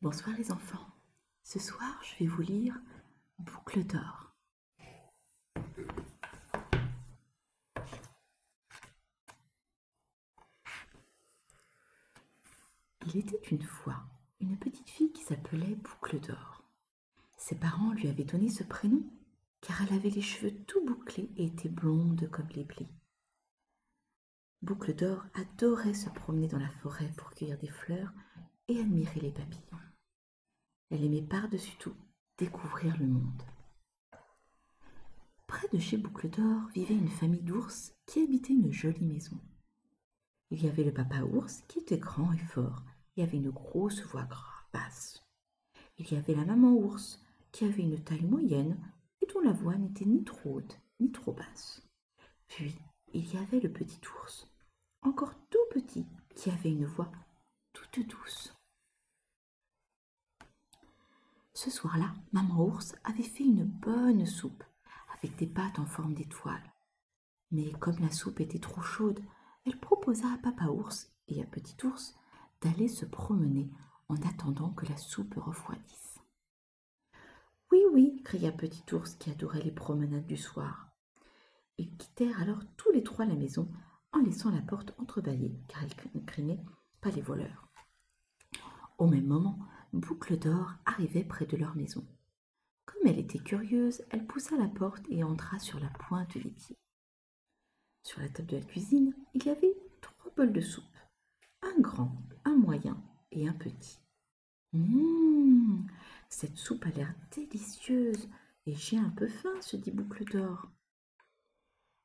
Bonsoir les enfants. Ce soir, je vais vous lire Boucle d'or. Il était une fois une petite fille qui s'appelait Boucle d'or. Ses parents lui avaient donné ce prénom car elle avait les cheveux tout bouclés et était blonde comme les blés. Boucle d'or adorait se promener dans la forêt pour cueillir des fleurs et admirer les papillons. Elle aimait par-dessus tout découvrir le monde. Près de chez Boucle d'or vivait une famille d'ours qui habitait une jolie maison. Il y avait le papa ours qui était grand et fort et avait une grosse voix basse. Il y avait la maman ours qui avait une taille moyenne et dont la voix n'était ni trop haute ni trop basse. Puis il y avait le petit ours, encore tout petit, qui avait une voix toute douce. Ce soir-là, maman ours avait fait une bonne soupe avec des pâtes en forme d'étoile. Mais comme la soupe était trop chaude, elle proposa à papa ours et à petit ours d'aller se promener en attendant que la soupe refroidisse. Oui, oui, cria petit ours qui adorait les promenades du soir. Ils quittèrent alors tous les trois la maison en laissant la porte entrebâillée car ils ne craignaient pas les voleurs. Au même moment, Boucle d'or arrivait près de leur maison. Comme elle était curieuse, elle poussa la porte et entra sur la pointe des pieds. Sur la table de la cuisine, il y avait 3 bols de soupe, un grand, un moyen et un petit. Cette soupe a l'air délicieuse et j'ai un peu faim, se dit Boucle d'or.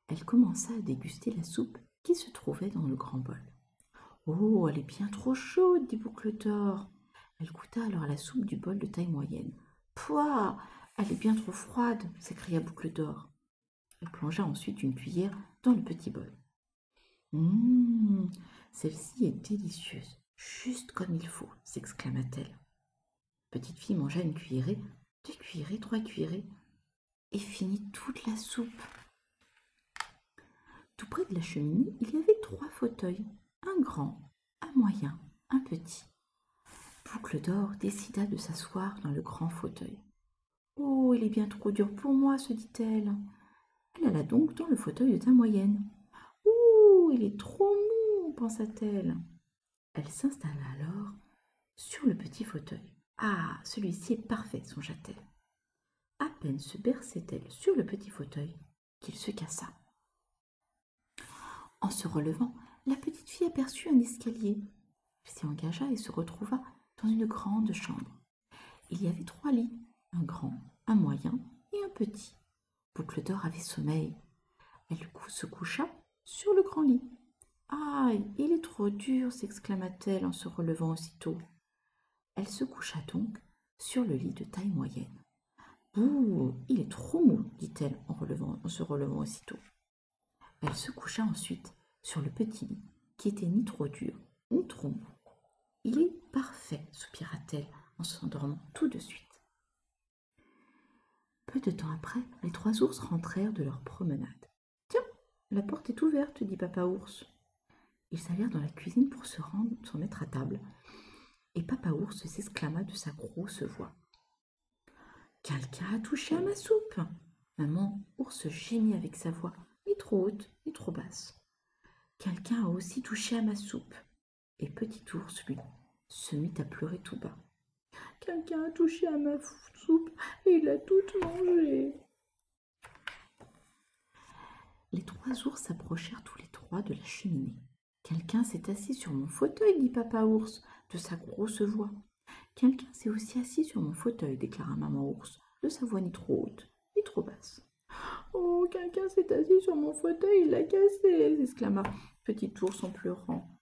Elle commença à déguster la soupe qui se trouvait dans le grand bol. Oh, elle est bien trop chaude, dit Boucle d'or. Elle goûta alors la soupe du bol de taille moyenne. Pouah, elle est bien trop froide, s'écria Boucle d'or. Elle plongea ensuite une cuillère dans le petit bol. Celle-ci est délicieuse, juste comme il faut, s'exclama-t-elle. Petite fille mangea une cuillerée, 2 cuillerées, 3 cuillerées, et finit toute la soupe. Tout près de la cheminée, il y avait 3 fauteuils, un grand, un moyen, un petit. Boucle d'or décida de s'asseoir dans le grand fauteuil. Oh, il est bien trop dur pour moi, se dit-elle. Elle alla donc dans le fauteuil de taille moyenne. Ouh, il est trop mou, pensa-t-elle. Elle s'installa alors sur le petit fauteuil. Ah, celui-ci est parfait, songea-t-elle. À peine se berçait-elle sur le petit fauteuil qu'il se cassa. En se relevant, la petite fille aperçut un escalier. Elle s'y engagea et se retrouva dans une grande chambre. Il y avait 3 lits, un grand, un moyen et un petit. Boucle d'or avait sommeil. Elle se coucha sur le grand lit. « Aïe, il est trop dur !» s'exclama-t-elle en se relevant aussitôt. Elle se coucha donc sur le lit de taille moyenne. « Bouh, il est trop mou !» dit-elle en se relevant aussitôt. Elle se coucha ensuite sur le petit lit, qui était ni trop dur, ni trop mou. « Il est parfait !» soupira-t-elle en s'endormant tout de suite. Peu de temps après, les 3 ours rentrèrent de leur promenade. « Tiens, la porte est ouverte !» dit papa ours. Ils allèrent dans la cuisine pour se mettre à table. Et papa ours s'exclama de sa grosse voix. « Quelqu'un a touché à ma soupe !» Maman ours gémit avec sa voix, ni trop haute, ni trop basse. « Quelqu'un a aussi touché à ma soupe !» Et petit ours, lui, se mit à pleurer tout bas. « Quelqu'un a touché à ma soupe et il a toute mangée !» Les 3 ours s'approchèrent tous les 3 de la cheminée. « Quelqu'un s'est assis sur mon fauteuil, dit papa ours de sa grosse voix. Quelqu'un s'est aussi assis sur mon fauteuil, déclara maman ours de sa voix ni trop haute, ni trop basse. Oh, quelqu'un s'est assis sur mon fauteuil, il l'a cassé, s'exclama petit ours en pleurant.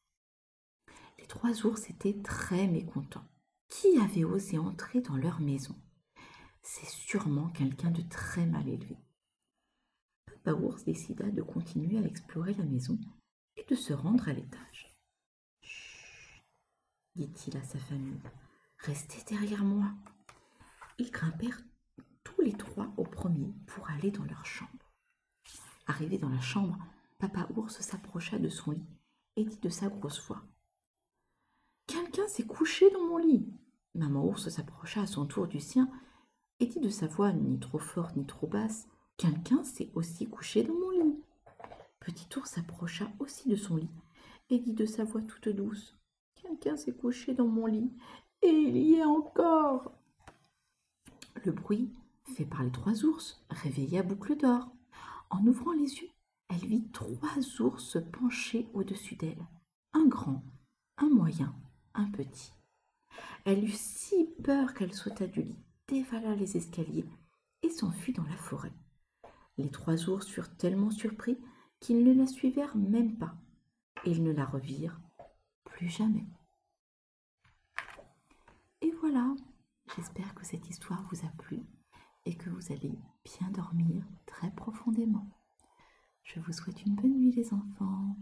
Les 3 ours étaient très mécontents. Qui avait osé entrer dans leur maison? C'est sûrement quelqu'un de très mal élevé. Papa ours décida de continuer à explorer la maison et de se rendre à l'étage. « Chut !» dit-il à sa famille. « Restez derrière moi. » Ils grimpèrent tous les 3 au premier pour aller dans leur chambre. Arrivé dans la chambre, papa ours s'approcha de son lit et dit de sa grosse voix. « Quelqu'un s'est couché dans mon lit. Maman ours s'approcha à son tour du sien et dit de sa voix ni trop forte ni trop basse: «Quelqu'un s'est aussi couché dans mon lit.» Petit ours s'approcha aussi de son lit et dit de sa voix toute douce: «Quelqu'un s'est couché dans mon lit et il y est encore.» Le bruit fait par les trois ours réveilla Boucle d'Or. En ouvrant les yeux, elle vit trois ours penchés au-dessus d'elle. Un grand, un moyen, un petit. Elle eut si peur qu'elle sauta du lit, dévala les escaliers et s'enfuit dans la forêt. Les trois ours furent tellement surpris qu'ils ne la suivirent même pas, et ils ne la revirent plus jamais. Et voilà, j'espère que cette histoire vous a plu et que vous allez bien dormir très profondément. Je vous souhaite une bonne nuit les enfants.